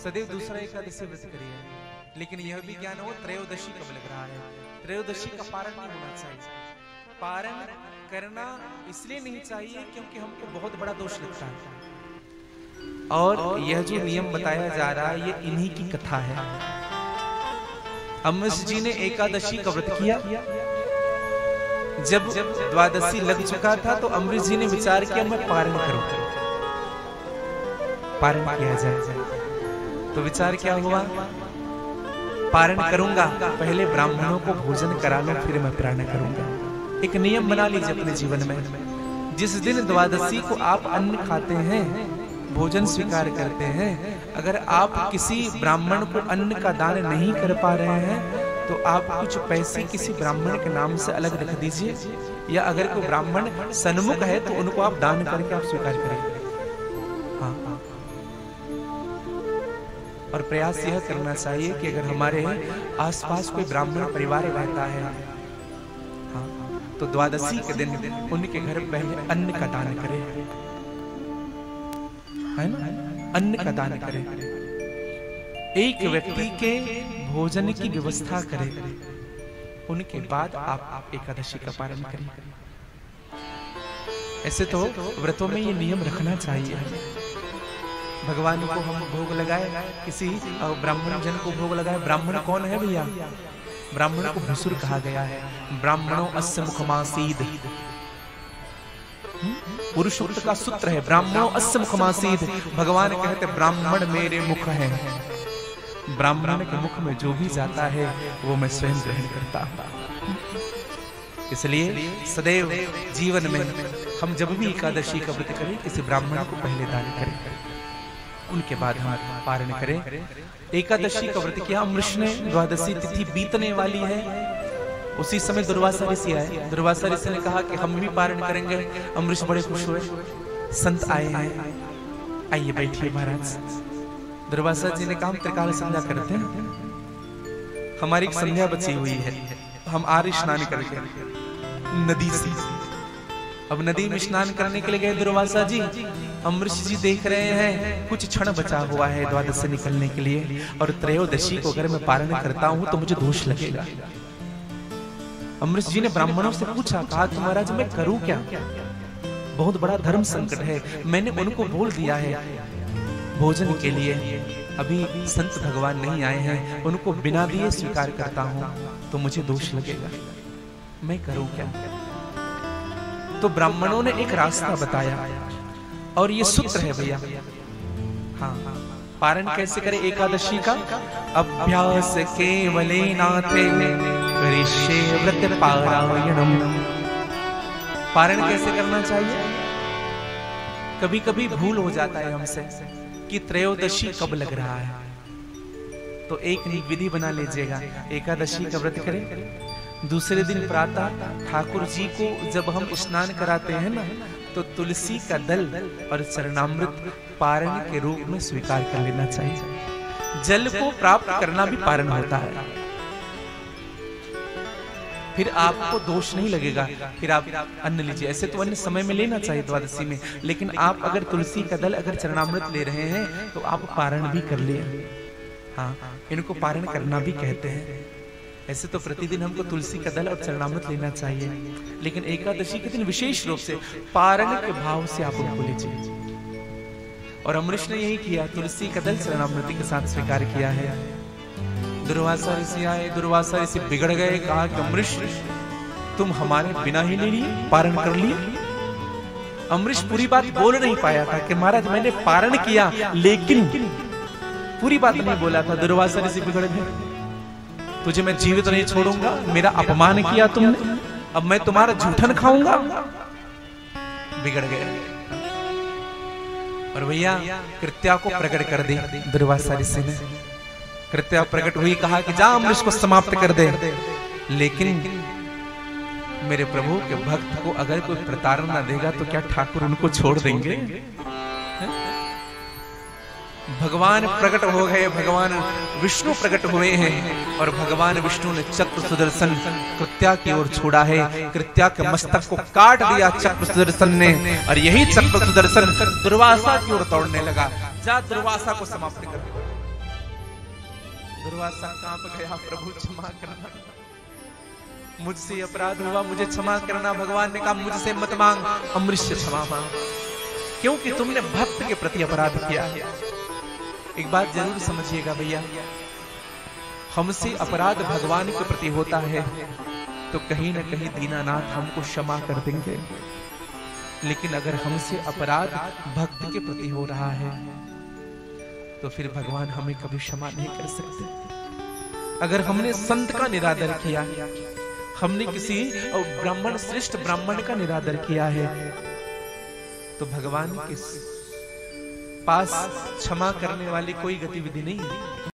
सदैव दूसरा एकादशी व्रत करिए, लेकिन यह भी ज्ञान हो त्रयोदशी कब लग रहा है। त्रयोदशी का पारण नहीं होना चाहिए। पारण करना इसलिए नहीं चाहिए क्योंकि हमको बहुत बड़ा दोष लगता है। और यह जो नियम बताया जा रहा है ये इन्हीं की कथा है। अम्बरीश जी ने एकादशी का व्रत किया। जब द्वादशी लग चुका था तो अम्बरीश जी ने विचार किया मैं पारण करूं, पारण किया जाए। तो विचार क्या हुआ, पारण करूंगा, पहले ब्राह्मणों को भोजन करा लो फिर मैं पारण करूंगा। एक नियम बना लीजिए अपने जीवन में। जिस दिन द्वादशी को आप अन्न खाते हैं, भोजन स्वीकार करते हैं, अगर आप किसी ब्राह्मण को अन्न का दान नहीं कर पा रहे हैं तो आप कुछ पैसे किसी ब्राह्मण के नाम से अलग रख दीजिए, या अगर कोई ब्राह्मण सन्मुख है तो उनको आप दान करके आप स्वीकार करिए। हाँ, और प्रयास यह करना चाहिए कि अगर हमारे आसपास कोई ब्राह्मण परिवार रहता है, हाँ, तो द्वादशी के दिन उनके घर पहले अन्न का दान करें, है ना, अन्न का दान करें। एक व्यक्ति के भोजन की व्यवस्था करें, उनके बाद आप एकादशी का पारण करें। ऐसे तो व्रतों में ये नियम रखना चाहिए। भगवान को हम भोग लगाए, किसी ब्राह्मण जन को भोग लगाए। ब्राह्मण कौन है भैया? ब्राह्मण को भसुर कहा गया है। ब्राह्मणों अस्य मुखमासीद, पुरुष सूक्त का सूत्र है, ब्राह्मणों अस्य मुखमासीद। भगवान कहते ब्राह्मण मेरे मुख हैं। ब्राह्मण के मुख में जो भी जाता है वो मैं स्वयं ग्रहण करता हूं। इसलिए सदैव जीवन में हम जब भी एकादशी का व्रत करें, किसी ब्राह्मण को पहले दान करें, उनके बाद हम पारण करें। एकादशी का व्रत किया अम्बरीश ने, द्वादशी तिथि बीतने वाली है, उसी समय दुर्वासा ऋषि आए। दुर्वासा ऋषि ने कहा कि हम भी पारण करेंगे। अम्बरीश बड़े खुश हुए। संत आए हैं, आइए बैठिए महाराज। दुर्वासा जी ने कहा हम त्रिकाल संध्या करते हैं, हमारी एक संध्या बची हुई है, हम आर्य स्नान करके नदी से। अब नदी में स्नान करने के लिए गए दुर्वासा जी। अम्बरीश जी देख रहे हैं कुछ क्षण बचा हुआ है द्वादश से निकलने के लिए, और त्रयोदशी को अगर मैं पारण करता हूं तो मुझे दोष लगेगा। अम्बरीश जी ने ब्राह्मणों से पूछा, कहा कि महाराज मैं करूं क्या, बहुत बड़ा धर्म संकट है। मैंने उनको बोल दिया है भोजन के लिए, अभी संत भगवान नहीं आए हैं, उनको बिना दिए स्वीकार करता हूं तो मुझे दोष लगेगा, मैं करूं क्या। तो ब्राह्मणों ने एक रास्ता बताया, और ये सूत्र है भैया। हाँ, पारण कैसे करें एकादशी का? अभ्यास केवलेनाथे करिष्ये व्रत पारायणम। पारण कैसे करना चाहिए? कभी कभी भूल हो जाता है हमसे कि त्रयोदशी कब लग रहा है, तो एक विधि बना लीजिएगा। एकादशी का व्रत करें, दूसरे दिन प्रातः ठाकुर जी को जब हम स्नान कराते हैं ना, तो तुलसी का दल और चरणामृत पारण के रूप में स्वीकार कर लेना चाहिए। जल को प्राप्त करना भी पारण होता है, फिर आपको दोष नहीं लगेगा, फिर आप अन्न लीजिए। ऐसे तो अन्य समय में लेना चाहिए द्वादशी में, लेकिन आप अगर तुलसी का दल अगर चरणामृत ले रहे हैं तो आप पारण भी कर ले। हाँ, इनको पारण करना भी कहते हैं। ऐसे तो प्रतिदिन हमको तुलसी का दल और चरणामृत लेना चाहिए, लेकिन एकादशी के दिन विशेष रूप से पारण के भाव से आप उनको लीजिए। और अम्बरीश ने यही किया, तुलसी का दल चरणामृत के साथ स्वीकार किया है। दुर्वासा ऋषि आए, दुर्वासा ऋषि बिगड़ गए, कहा कि अम्बरीश तुम हमारे बिना ही ले लिए, पारण कर लिए। अम्बरीश पूरी बात बोल नहीं पाया था कि महाराज मैंने पारण किया, लेकिन पूरी बात नहीं बोला था। दुर्वासा ऋषि बिगड़ गए, तुझे मैं जीवित नहीं छोड़ूंगा, मेरा अपमान किया तुमने, अब मैं तुम्हारा जूठन खाऊंगा। बिगड़ गए। और भैया कृत्या को प्रकट कर दे दुर्वासा ऋषि ने। कृत्या प्रकट हुई, कहा कि जा अम्बरीश को समाप्त कर दे। लेकिन मेरे प्रभु के भक्त को अगर कोई प्रताड़ना देगा तो क्या ठाकुर उनको छोड़ देंगे? भगवान प्रकट हो गए, भगवान विष्णु प्रकट हुए हैं, और भगवान विष्णु ने चक्र सुदर्शन कृत्या की ओर छोड़ा है। कृत्या के मस्तक को काट दिया चक्र सुदर्शन ने, और यही चक्र सुदर्शन दुर्वासा की ओर दौड़ने लगा। जा दुर्वासा को समाप्त कर। दुर्वासा कांप गया, प्रभु क्षमा करना, मुझसे अपराध हुआ, मुझे क्षमा करना। भगवान ने कहा मुझसे मत मांग, अमृत से क्षमा मांग, क्योंकि तुमने भक्त के प्रति अपराध किया है। एक बात जरूर समझिएगा भैया, हमसे अपराध भगवान के प्रति होता है तो कहीं ना कहीं दीनानाथ हमको क्षमा कर देंगे, लेकिन अगर हमसे अपराध भक्त के प्रति हो रहा है तो फिर भगवान हमें कभी क्षमा नहीं कर सकते। अगर हमने संत का निरादर किया, हमने किसी ब्राह्मण, श्रेष्ठ ब्राह्मण का निरादर किया है, तो भगवान के पास क्षमा करने वाली कोई गतिविधि नहीं है।